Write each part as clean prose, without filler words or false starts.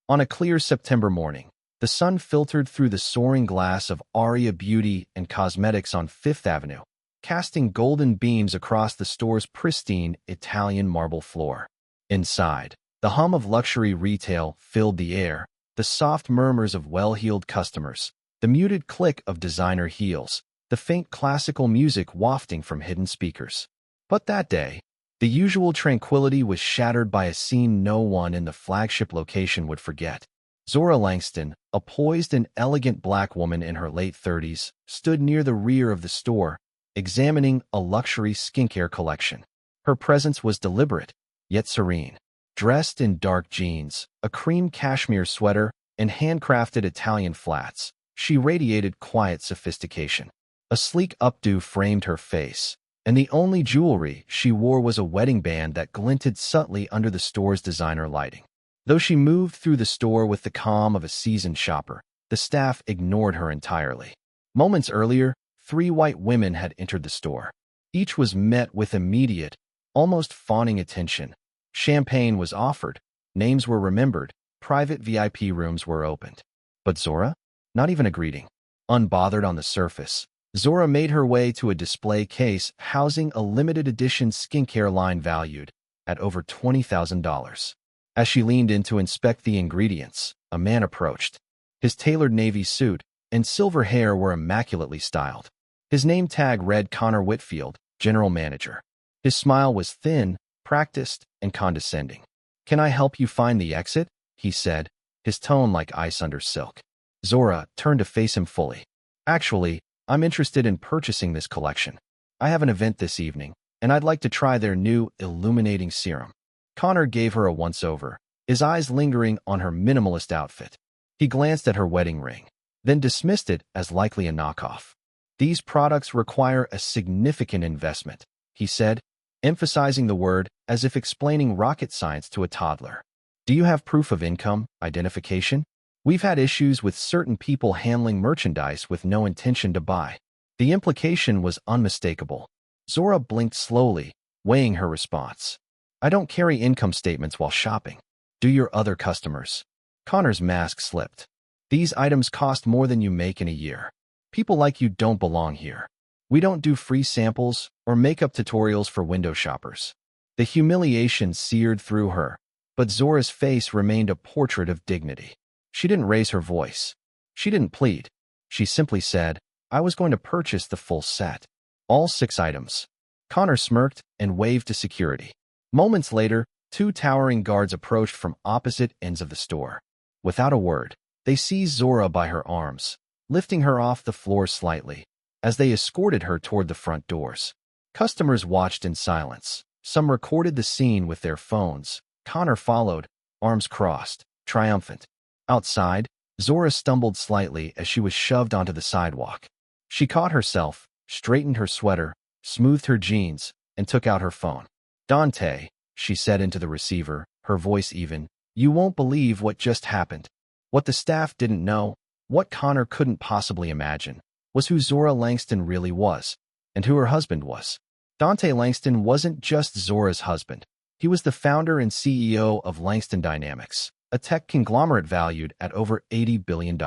On a clear September morning, the sun filtered through the soaring glass of Aria Beauty and Cosmetics on Fifth Avenue, casting golden beams across the store's pristine Italian marble floor. Inside, the hum of luxury retail filled the air, the soft murmurs of well-heeled customers, the muted click of designer heels, the faint classical music wafting from hidden speakers. But that day, the usual tranquility was shattered by a scene no one in the flagship location would forget. Zora Langston, a poised and elegant black woman in her late 30s, stood near the rear of the store, examining a luxury skincare collection. Her presence was deliberate, yet serene. Dressed in dark jeans, a cream cashmere sweater, and handcrafted Italian flats, she radiated quiet sophistication. A sleek updo framed her face, and the only jewelry she wore was a wedding band that glinted subtly under the store's designer lighting. Though she moved through the store with the calm of a seasoned shopper, the staff ignored her entirely. Moments earlier, 3 white women had entered the store. Each was met with immediate, almost fawning attention. Champagne was offered, names were remembered, private VIP rooms were opened. But Zora? Not even a greeting. Unbothered on the surface, Zora made her way to a display case housing a limited edition skincare line valued at over $20,000. As she leaned in to inspect the ingredients, a man approached. His tailored navy suit and silver hair were immaculately styled. His name tag read Connor Whitfield, General Manager. His smile was thin, practiced, and condescending. "Can I help you find the exit?" he said, his tone like ice under silk. Zora turned to face him fully. "Actually, I'm interested in purchasing this collection. I have an event this evening, and I'd like to try their new illuminating serum." Connor gave her a once-over, his eyes lingering on her minimalist outfit. He glanced at her wedding ring, then dismissed it as likely a knockoff. "These products require a significant investment," he said, emphasizing the word as if explaining rocket science to a toddler. "Do you have proof of income, identification? We've had issues with certain people handling merchandise with no intention to buy." The implication was unmistakable. Zora blinked slowly, weighing her response. "I don't carry income statements while shopping. Do your other customers?" Connor's mask slipped. "These items cost more than you make in a year. People like you don't belong here. We don't do free samples or makeup tutorials for window shoppers." The humiliation seared through her, but Zora's face remained a portrait of dignity. She didn't raise her voice. She didn't plead. She simply said, "I was going to purchase the full set. All 6 items." Connor smirked and waved to security. Moments later, 2 towering guards approached from opposite ends of the store. Without a word, they seized Zora by her arms, lifting her off the floor slightly. As they escorted her toward the front doors, customers watched in silence. Some recorded the scene with their phones. Connor followed, arms crossed, triumphant. Outside, Zora stumbled slightly as she was shoved onto the sidewalk. She caught herself, straightened her sweater, smoothed her jeans, and took out her phone. "Dante," she said into the receiver, her voice even, "you won't believe what just happened." What the staff didn't know, what Connor couldn't possibly imagine, was who Zora Langston really was, and who her husband was. Dante Langston wasn't just Zora's husband. He was the founder and CEO of Langston Dynamics, a tech conglomerate valued at over $80 billion.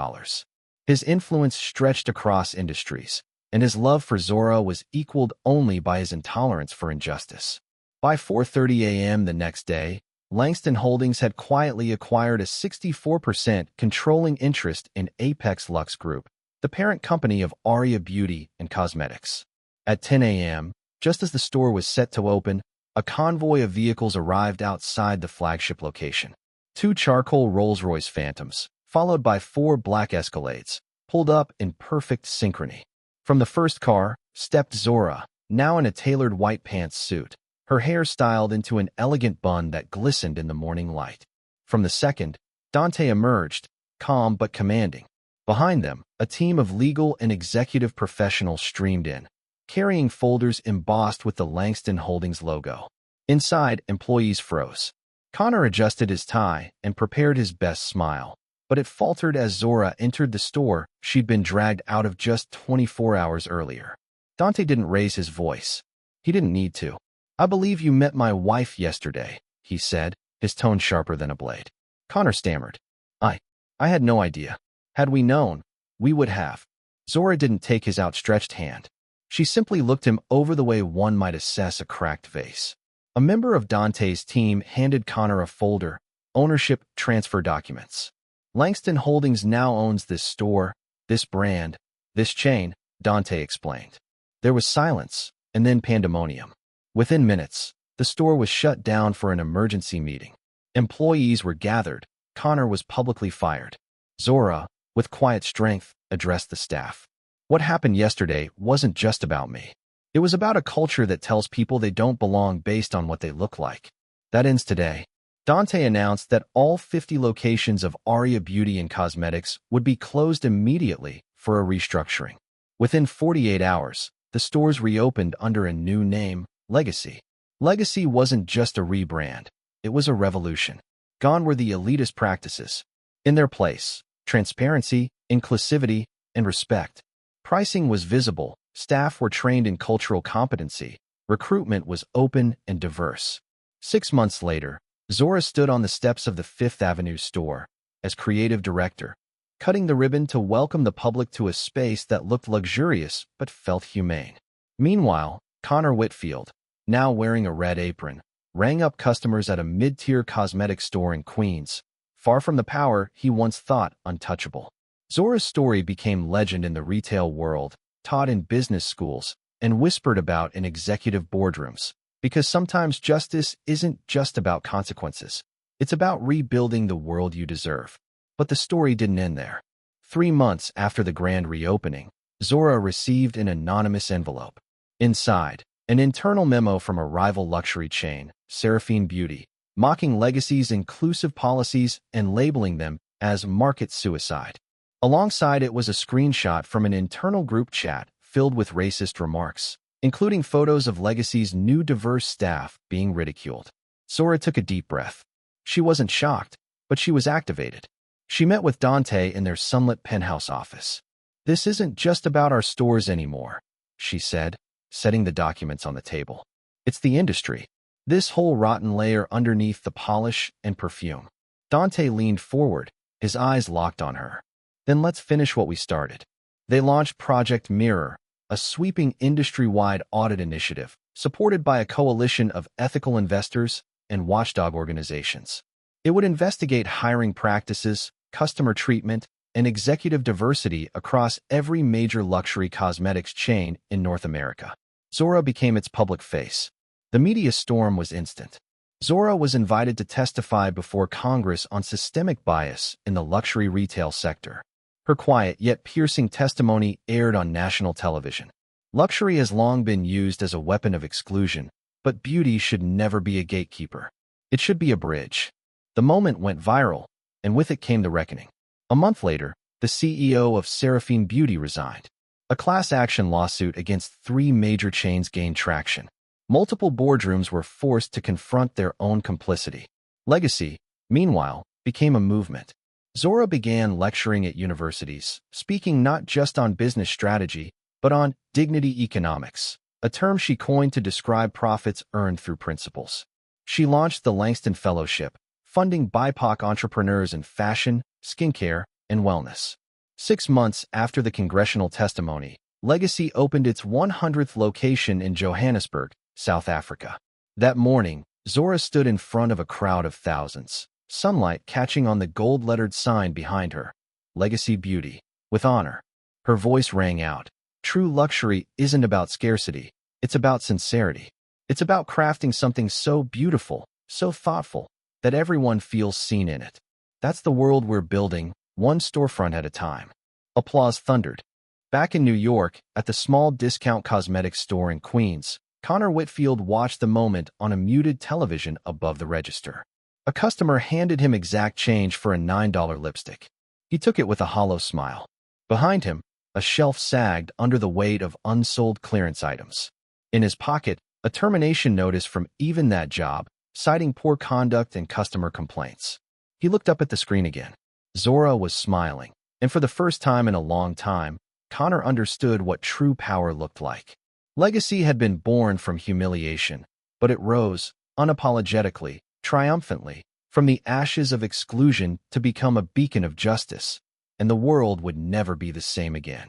His influence stretched across industries, and his love for Zora was equaled only by his intolerance for injustice. By 4:30 a.m. the next day, Langston Holdings had quietly acquired a 64% controlling interest in Apex Lux Group, the parent company of Aria Beauty and Cosmetics. At 10 a.m., just as the store was set to open, a convoy of vehicles arrived outside the flagship location. 2 charcoal Rolls-Royce Phantoms, followed by 4 black Escalades, pulled up in perfect synchrony. From the first car stepped Zora, now in a tailored white pants suit, her hair styled into an elegant bun that glistened in the morning light. From the second, Dante emerged, calm but commanding. Behind them, a team of legal and executive professionals streamed in, carrying folders embossed with the Langston Holdings logo. Inside, employees froze. Connor adjusted his tie and prepared his best smile, but it faltered as Zora entered the store she'd been dragged out of just 24 hours earlier. Dante didn't raise his voice. He didn't need to. "I believe you met my wife yesterday," he said, his tone sharper than a blade. Connor stammered. I, I had no idea. Had we known, we would have. Zora didn't take his outstretched hand. She simply looked him over the way one might assess a cracked vase. A member of Dante's team handed Connor a folder, ownership transfer documents. Langston Holdings now owns this store, this brand, this chain, Dante explained. There was silence, and then pandemonium. Within minutes, the store was shut down for an emergency meeting. Employees were gathered. Connor was publicly fired. Zora, with quiet strength, addressed the staff. What happened yesterday wasn't just about me. It was about a culture that tells people they don't belong based on what they look like. That ends today. Dante announced that all 50 locations of Aria Beauty and Cosmetics would be closed immediately for a restructuring. Within 48 hours, the stores reopened under a new name, Legacy. Legacy wasn't just a rebrand. It was a revolution. Gone were the elitist practices. In their place, transparency, inclusivity, and respect. Pricing was visible, staff were trained in cultural competency, recruitment was open and diverse. 6 months later, Zora stood on the steps of the Fifth Avenue store as creative director, cutting the ribbon to welcome the public to a space that looked luxurious but felt humane. Meanwhile, Connor Whitfield, now wearing a red apron, rang up customers at a mid-tier cosmetic store in Queens, far from the power he once thought untouchable. Zora's story became legend in the retail world, taught in business schools, and whispered about in executive boardrooms, because sometimes justice isn't just about consequences. It's about rebuilding the world you deserve. But the story didn't end there. 3 months after the grand reopening, Zora received an anonymous envelope. Inside, an internal memo from a rival luxury chain, Seraphine Beauty, mocking Legacy's inclusive policies and labeling them as market suicide. Alongside it was a screenshot from an internal group chat filled with racist remarks, including photos of Legacy's new diverse staff being ridiculed. Zora took a deep breath. She wasn't shocked, but she was activated. She met with Dante in their sunlit penthouse office. "This isn't just about our stores anymore," she said, setting the documents on the table. "It's the industry. This whole rotten layer underneath the polish and perfume." Dante leaned forward, his eyes locked on her. "Then let's finish what we started." They launched Project MIRA, a sweeping industry-wide audit initiative supported by a coalition of ethical investors and watchdog organizations. It would investigate hiring practices, customer treatment, and executive diversity across every major luxury cosmetics chain in North America. Zora became its public face. The media storm was instant. Zora was invited to testify before Congress on systemic bias in the luxury retail sector. Her quiet yet piercing testimony aired on national television. Luxury has long been used as a weapon of exclusion, but beauty should never be a gatekeeper. It should be a bridge. The moment went viral, and with it came the reckoning. A month later, the CEO of Seraphine Beauty resigned. A class action lawsuit against 3 major chains gained traction. Multiple boardrooms were forced to confront their own complicity. Legacy, meanwhile, became a movement. Zora began lecturing at universities, speaking not just on business strategy, but on dignity economics, a term she coined to describe profits earned through principles. She launched the Langston Fellowship, funding BIPOC entrepreneurs in fashion, skincare, and wellness. 6 months after the congressional testimony, Legacy opened its 100th location in Johannesburg, South Africa. That morning, Zora stood in front of a crowd of thousands, sunlight catching on the gold-lettered sign behind her. Legacy Beauty, with honor. Her voice rang out. True luxury isn't about scarcity. It's about sincerity. It's about crafting something so beautiful, so thoughtful, that everyone feels seen in it. That's the world we're building, one storefront at a time. Applause thundered. Back in New York, at the small discount cosmetics store in Queens, Connor Whitfield watched the moment on a muted television above the register. A customer handed him exact change for a $9 lipstick. He took it with a hollow smile. Behind him, a shelf sagged under the weight of unsold clearance items. In his pocket, a termination notice from even that job, citing poor conduct and customer complaints. He looked up at the screen again. Zora was smiling, and for the first time in a long time, Connor understood what true power looked like. Legacy had been born from humiliation, but it rose, unapologetically, triumphantly, from the ashes of exclusion to become a beacon of justice, and the world would never be the same again.